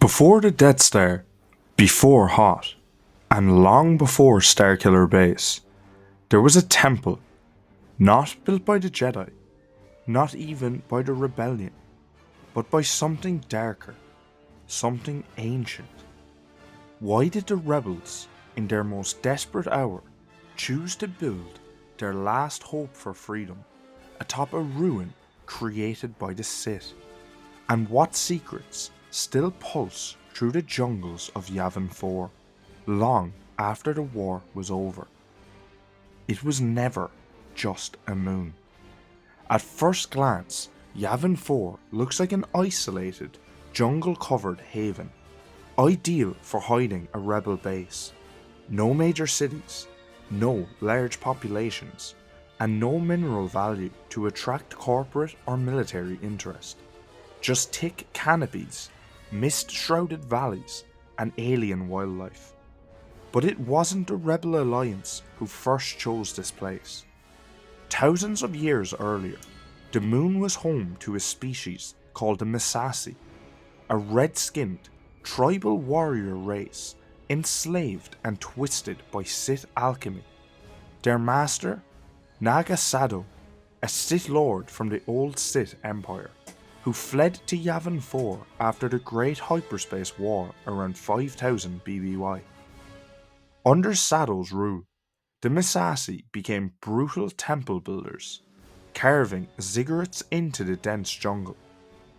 Before the Death Star, before Hoth, and long before Starkiller Base, there was a temple, not built by the Jedi, not even by the Rebellion, but by something darker, something ancient. Why did the rebels, in their most desperate hour, choose to build their last hope for freedom atop a ruin created by the Sith? And what secrets still pulse through the jungles of Yavin IV, long after the war was over? It was never just a moon. At first glance, Yavin IV looks like an isolated, jungle-covered haven, ideal for hiding a rebel base. No major cities, no large populations, and no mineral value to attract corporate or military interest. Just thick canopies, mist-shrouded valleys, and alien wildlife. But it wasn't the Rebel Alliance who first chose this place. Thousands of years earlier, the moon was home to a species called the Massassi, a red-skinned, tribal warrior race enslaved and twisted by Sith alchemy. Their master, Naga Sadow, a Sith Lord from the old Sith Empire, who fled to Yavin IV after the Great Hyperspace War around 5000 BBY. Under Sadow's rule, the Massassi became brutal temple builders, carving ziggurats into the dense jungle,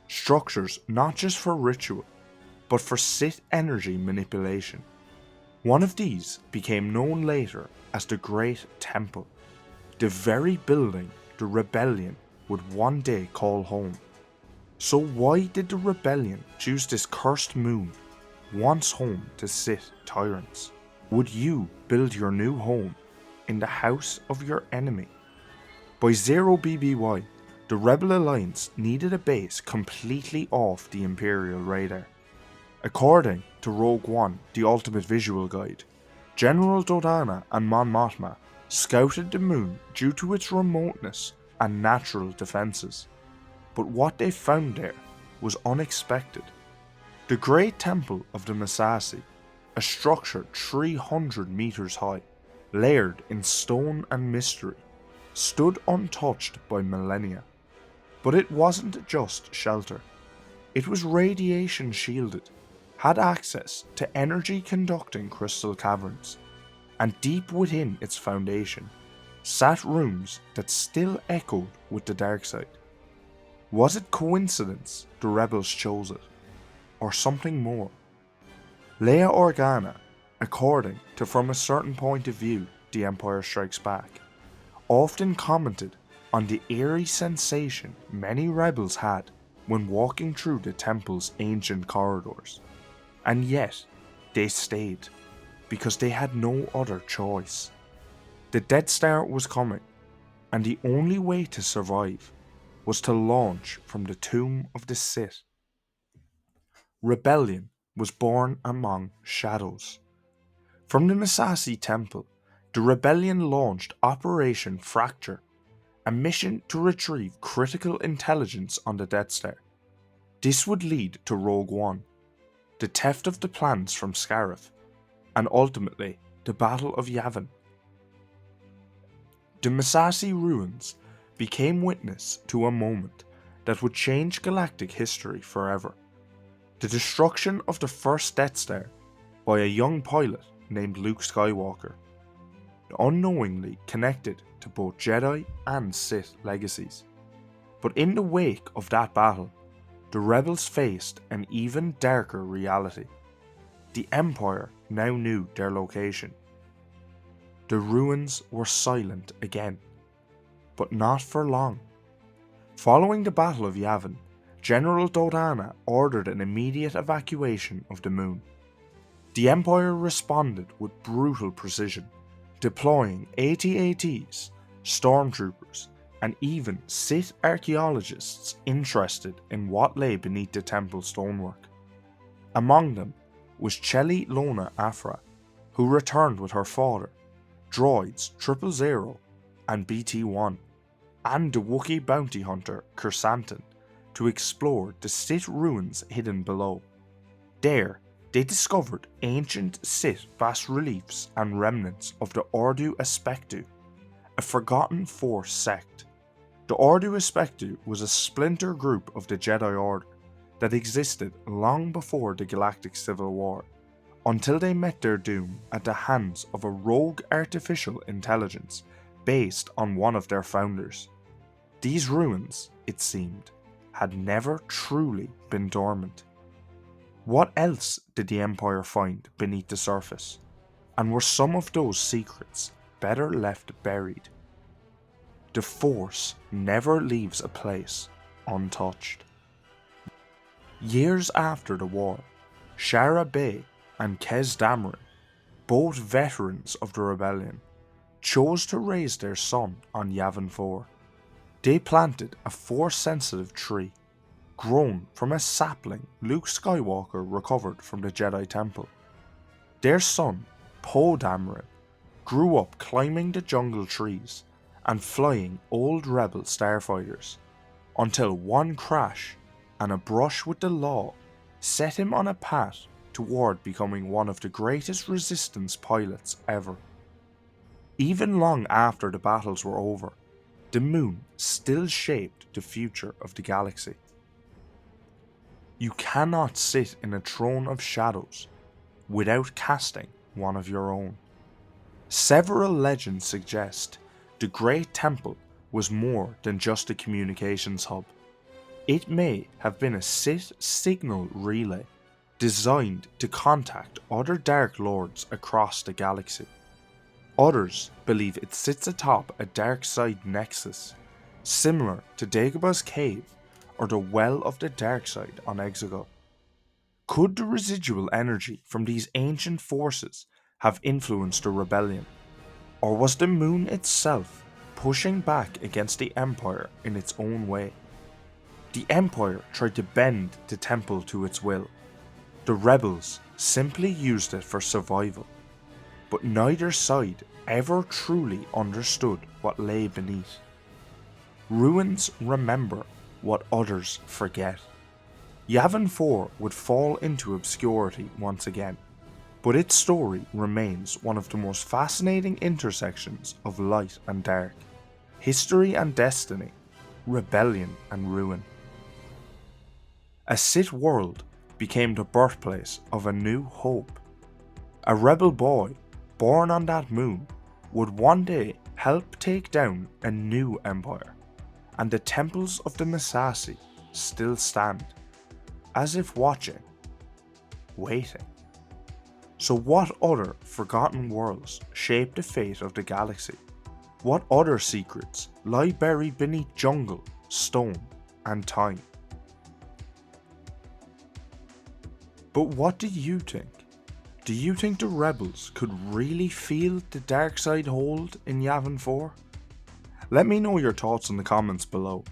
structures not just for ritual, but for Sith energy manipulation. One of these became known later as the Great Temple, the very building the Rebellion would one day call home. So why did the Rebellion choose this cursed moon, once home to Sith tyrants? Would you build your new home in the house of your enemy? By 0 BBY, the Rebel Alliance needed a base completely off the Imperial radar. According to Rogue One, the ultimate visual guide, General Dodana and Mon Mothma scouted the moon due to its remoteness and natural defences. But what they found there was unexpected. The Great Temple of the Massassi, a structure 300 meters high, layered in stone and mystery, stood untouched by millennia. But it wasn't just shelter. It was radiation shielded, had access to energy conducting crystal caverns, and deep within its foundation sat rooms that still echoed with the dark side. Was it coincidence the rebels chose it, or something more? Leia Organa, according to From a Certain Point of View, The Empire Strikes Back, often commented on the eerie sensation many rebels had when walking through the temple's ancient corridors. And yet, they stayed, because they had no other choice. The Death Star was coming, and the only way to survive was to launch from the tomb of the Sith. Rebellion was born among shadows. From the Massassi Temple, the Rebellion launched Operation Fracture, a mission to retrieve critical intelligence on the Death Star. This would lead to Rogue One, the theft of the plans from Scarif, and ultimately the Battle of Yavin. The Massassi ruins became witness to a moment that would change galactic history forever. The destruction of the first Death Star by a young pilot named Luke Skywalker, unknowingly connected to both Jedi and Sith legacies. But in the wake of that battle, the rebels faced an even darker reality. The Empire now knew their location. The ruins were silent again, but not for long. Following the Battle of Yavin, General Dodana ordered an immediate evacuation of the moon. The Empire responded with brutal precision, deploying AT-ATs, stormtroopers, and even Sith archaeologists interested in what lay beneath the temple stonework. Among them was Cheli Lona Afra, who returned with her father, droids 000 and BT-1, and the Wookiee bounty hunter Kirsantan to explore the Sith ruins hidden below. There, they discovered ancient Sith bas-reliefs and remnants of the Ordo Aspectu, a forgotten Force sect. The Ordo Aspectu was a splinter group of the Jedi Order that existed long before the Galactic Civil War, until they met their doom at the hands of a rogue artificial intelligence based on one of their founders. These ruins, it seemed, had never truly been dormant. What else did the Empire find beneath the surface? And were some of those secrets better left buried? The Force never leaves a place untouched. Years after the war, Shara Bey and Kez Dameron, both veterans of the rebellion, chose to raise their son on Yavin IV. They planted a Force-sensitive tree, grown from a sapling Luke Skywalker recovered from the Jedi Temple. Their son, Poe Dameron, grew up climbing the jungle trees and flying old rebel starfighters, until one crash and a brush with the law set him on a path toward becoming one of the greatest resistance pilots ever. Even long after the battles were over, the moon still shaped the future of the galaxy. You cannot sit in a throne of shadows without casting one of your own. Several legends suggest the Great Temple was more than just a communications hub. It may have been a Sith signal relay designed to contact other Dark Lords across the galaxy. Others believe it sits atop a dark side nexus, similar to Dagobah's cave or the Well of the Dark Side on Exegol. Could the residual energy from these ancient forces have influenced the rebellion? Or was the moon itself pushing back against the Empire in its own way? The Empire tried to bend the temple to its will. The rebels simply used it for survival. But neither side ever truly understood what lay beneath. Ruins remember what others forget. Yavin IV would fall into obscurity once again, but its story remains one of the most fascinating intersections of light and dark, history and destiny, rebellion and ruin. A Sith world became the birthplace of a new hope. A rebel boy born on that moon would one day help take down a new empire, and the temples of the Massassi still stand, as if watching, waiting. So what other forgotten worlds shape the fate of the galaxy? What other secrets lie buried beneath jungle, stone, and time? But what do you think? Do you think the rebels could really feel the dark side hold in Yavin IV? Let me know your thoughts in the comments below,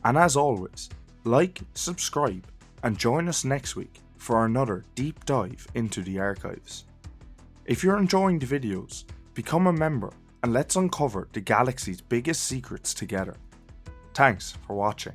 and as always, like, subscribe, and join us next week for another deep dive into the archives. If you're enjoying the videos, become a member and let's uncover the galaxy's biggest secrets together. Thanks for watching.